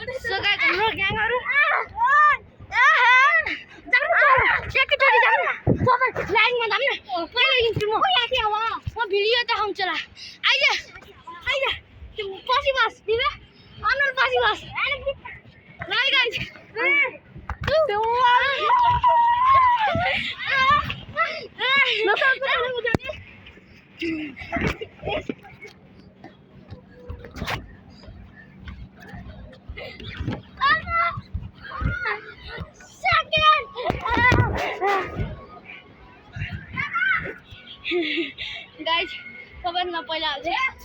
So guys, हाम्रो ग्याङहरु एकैचोटी जाम न सबै लाइनमा जाम न पहिला लिन्छु म भिडियो देखाउँछु ल आइज पछि बस दिबे अनुर पछि बस ल गाइस गाइस सबैभन्दा पहिला चाहिँ